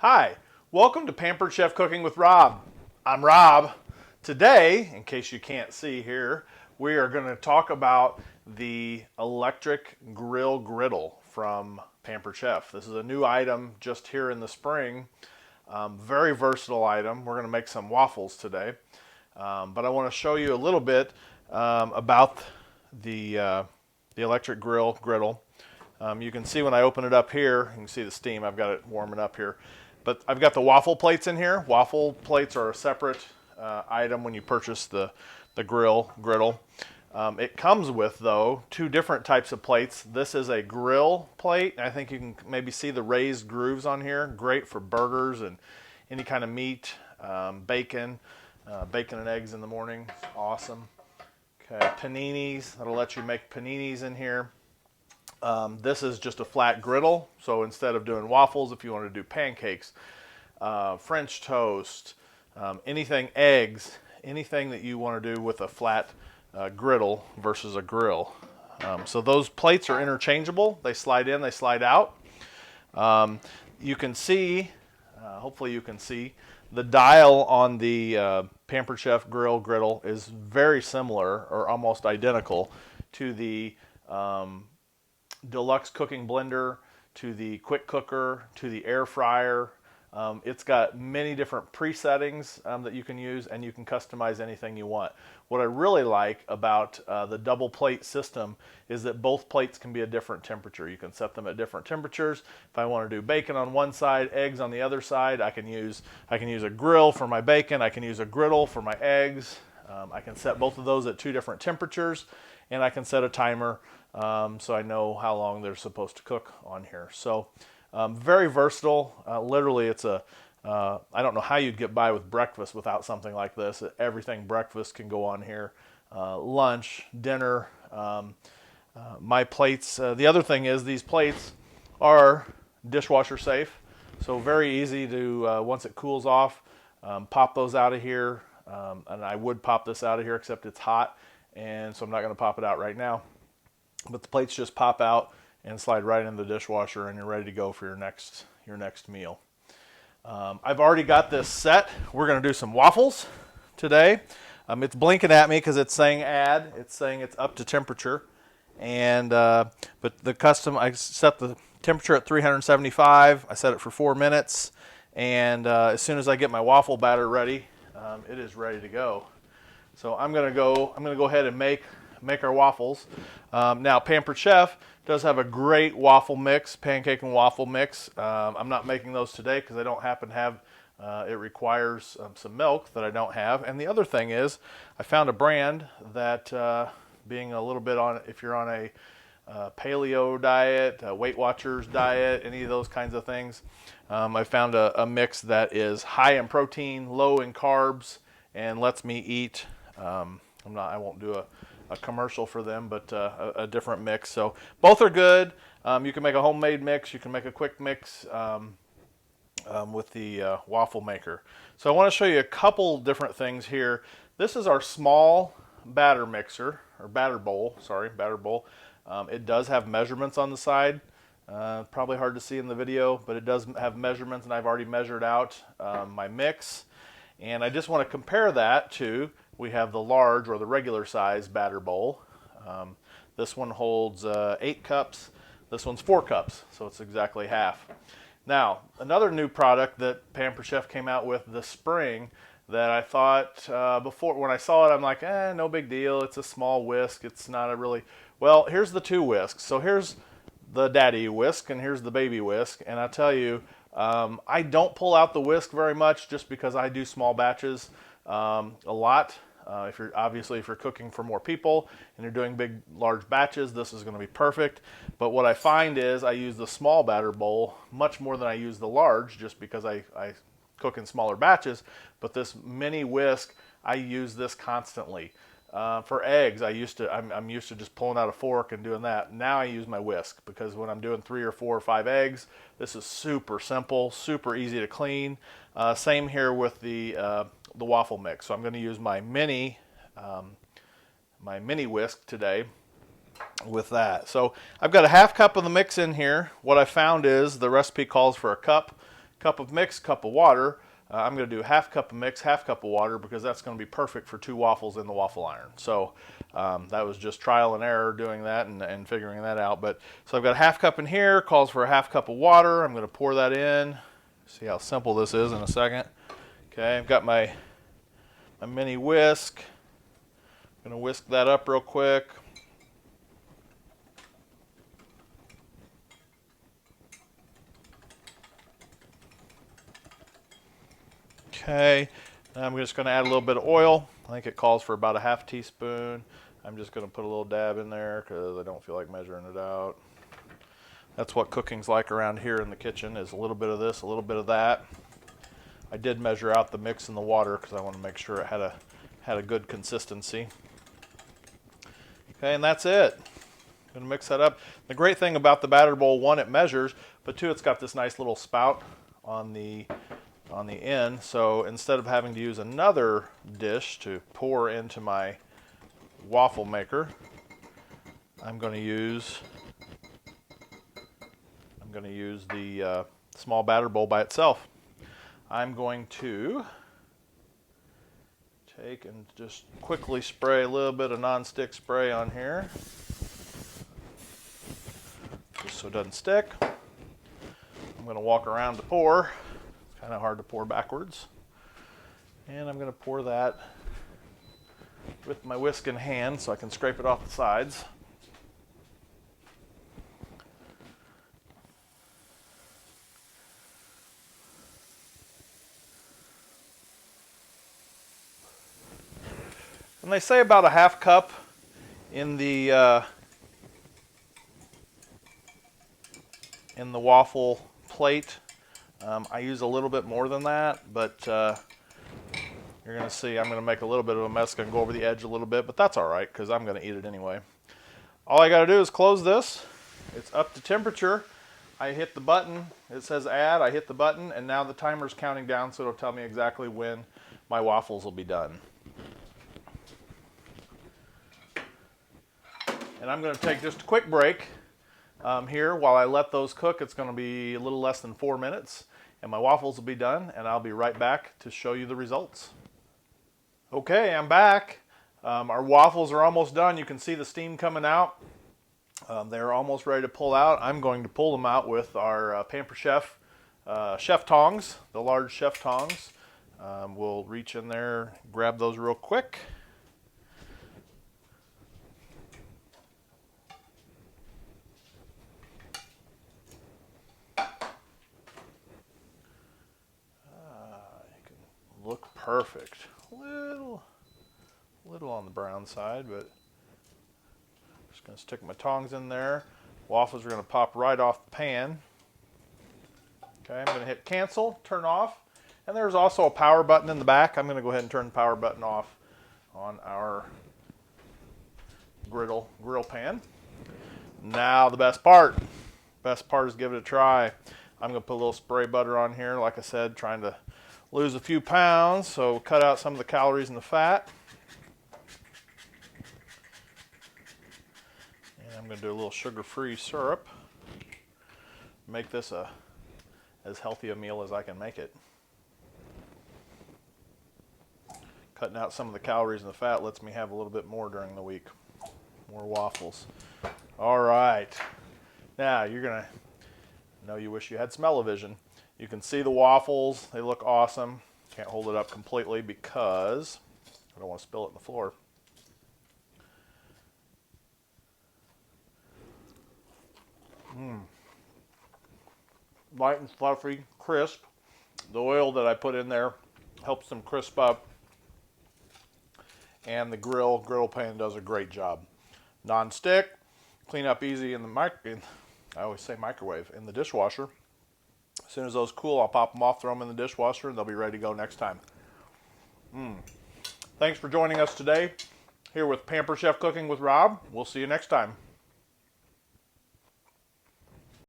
Hi, welcome to Pampered Chef Cooking with Rob. I'm Rob. Today, in case you can't see here, we are going to talk about the electric griddle from Pampered Chef. This is a new item just here in the spring. Very versatile item. We're going to make some waffles today. But I want to show you a little bit about the electric griddle. You can see when I open it up here, you can see the steam. I've got it warming up here. But I've got the waffle plates in here. Waffle plates are a separate item when you purchase the griddle. It comes with, though, two different types of plates. This is a grill plate. I think you can maybe see the raised grooves on here. Great for burgers and any kind of meat, bacon and eggs in the morning. It's awesome. Okay, paninis. That'll let you make paninis in here. This is just a flat griddle, so instead of doing waffles, if you want to do pancakes, French toast, anything, eggs, anything that you want to do with a flat griddle versus a grill. So those plates are interchangeable. They slide in, they slide out. You can see, hopefully you can see, the dial on the Pampered Chef griddle is very similar or almost identical to the deluxe cooking blender, to the quick cooker, to the air fryer. It's got many different presettings that you can use, and you can customize anything you want. What I really like about the double plate system is that both plates can be a different temperature. You can set them at different temperatures. If I want to do bacon on one side, eggs on the other side, I can use a grill for my bacon, I can use a griddle for my eggs. I can set both of those at two different temperatures, and I can set a timer so I know how long they're supposed to cook on here. So very versatile. Literally, it's I don't know how you'd get by with breakfast without something like this. Everything breakfast can go on here. Lunch, dinner, my plates. The other thing is these plates are dishwasher safe. So very easy to, once it cools off, pop those out of here. And I would pop this out of here, except it's hot, and so I'm not going to pop it out right now. But the plates just pop out and slide right in the dishwasher, and you're ready to go for your next meal. I've already got this set. We're going to do some waffles today. It's blinking at me because it's saying add. It's saying it's up to temperature, and but I set the temperature at 375. I set it for 4 minutes, and as soon as I get my waffle batter ready, it is ready to go. So I'm gonna go ahead and make our waffles. Now Pampered Chef does have a great waffle mix, pancake and waffle mix. I'm not making those today because I don't happen to have. It requires some milk that I don't have. And the other thing is, I found a brand that, being a little bit on, if you're on a paleo diet, a Weight Watchers diet, any of those kinds of things, I found a mix that is high in protein, low in carbs, and lets me eat. I won't do a commercial for them, but a different mix. So both are good. You can make a homemade mix. You can make a quick mix with the waffle maker. So I want to show you a couple different things here. This is our small batter mixer, or batter bowl. It does have measurements on the side. Probably hard to see in the video, but it does have measurements, and I've already measured out my mix. And I just want to compare that to, we have the large or the regular size batter bowl. This one holds 8 cups. This one's 4 cups, so it's exactly half. Now, another new product that Pampered Chef came out with this spring that I thought before, when I saw it, I'm like, no big deal. It's a small whisk. It's not a really, well, here's the 2 whisks. So here's the daddy whisk and here's the baby whisk. And I tell you, I don't pull out the whisk very much just because I do small batches a lot. If you're cooking for more people and you're doing large batches, this is going to be perfect. But what I find is I use the small batter bowl much more than I use the large, just because I cook in smaller batches. But this mini whisk, I use this constantly. For eggs, I'm used to just pulling out a fork and doing that. Now I use my whisk, because when I'm doing 3 or 4 or 5 eggs, this is super simple, super easy to clean. Same here with the waffle mix. So I'm going to use my mini whisk today with that. So I've got a half cup of the mix in here. What I found is the recipe calls for a cup. cup of mix, cup of water. I'm going to do half cup of mix, half cup of water, because that's going to be perfect for 2 waffles in the waffle iron. So that was just trial and error doing that and figuring that out. But so I've got a half cup in here, calls for a half cup of water. I'm going to pour that in. See how simple this is in a second. Okay, I've got my mini whisk. I'm going to whisk that up real quick. Okay, now I'm just going to add a little bit of oil. I think it calls for about a half teaspoon. I'm just going to put a little dab in there because I don't feel like measuring it out. That's what cooking's like around here in the kitchen, is a little bit of this, a little bit of that. I did measure out the mix in the water because I want to make sure it had a good consistency. Okay, and that's it. I'm going to mix that up. The great thing about the batter bowl, 1, it measures, but 2, it's got this nice little spout on the end. So instead of having to use another dish to pour into my waffle maker, I'm going to use the small batter bowl by itself. I'm going to take and just quickly spray a little bit of non-stick spray on here, just so it doesn't stick. I'm going to walk around to pour. It's kind of hard to pour backwards. And I'm going to pour that with my whisk in hand so I can scrape it off the sides. And they say about a half cup in the waffle plate. I use a little bit more than that, but you're going to see I'm going to make a little bit of a mess. Going to go over the edge a little bit, but that's all right because I'm going to eat it anyway. All I got to do is close this. It's up to temperature. I hit the button. It says add. I hit the button, and now the timer's counting down, so it'll tell me exactly when my waffles will be done. And I'm going to take just a quick break here while I let those cook. It's going to be a little less than 4 minutes, and my waffles will be done, and I'll be right back to show you the results. Okay, I'm back. Our waffles are almost done. You can see the steam coming out. They're almost ready to pull out. I'm going to pull them out with our Pampered Chef chef tongs, the large chef tongs. We'll reach in there, grab those real quick. Look perfect. Little on the brown side, but I'm just going to stick my tongs in there. Waffles are going to pop right off the pan. Okay, I'm going to hit cancel, turn off, and there's also a power button in the back. I'm going to go ahead and turn the power button off on our grill pan. Now the best part. Best part is give it a try. I'm going to put a little spray butter on here, like I said, trying to lose a few pounds, so cut out some of the calories and the fat. And I'm going to do a little sugar-free syrup. Make this as healthy a meal as I can make it. Cutting out some of the calories and the fat lets me have a little bit more during the week. More waffles. All right. Now you're going to know you wish you had smell-o-vision. You can see the waffles. They look awesome. Can't hold it up completely because I don't want to spill it on the floor. Light and fluffy, crisp. The oil that I put in there helps them crisp up. And the griddle pan does a great job. Non-stick, clean up easy in the I always say microwave, in the dishwasher. As soon as those cool, I'll pop them off, throw them in the dishwasher, and they'll be ready to go next time. Thanks for joining us today here with Pampered Chef Cooking with Rob. We'll see you next time.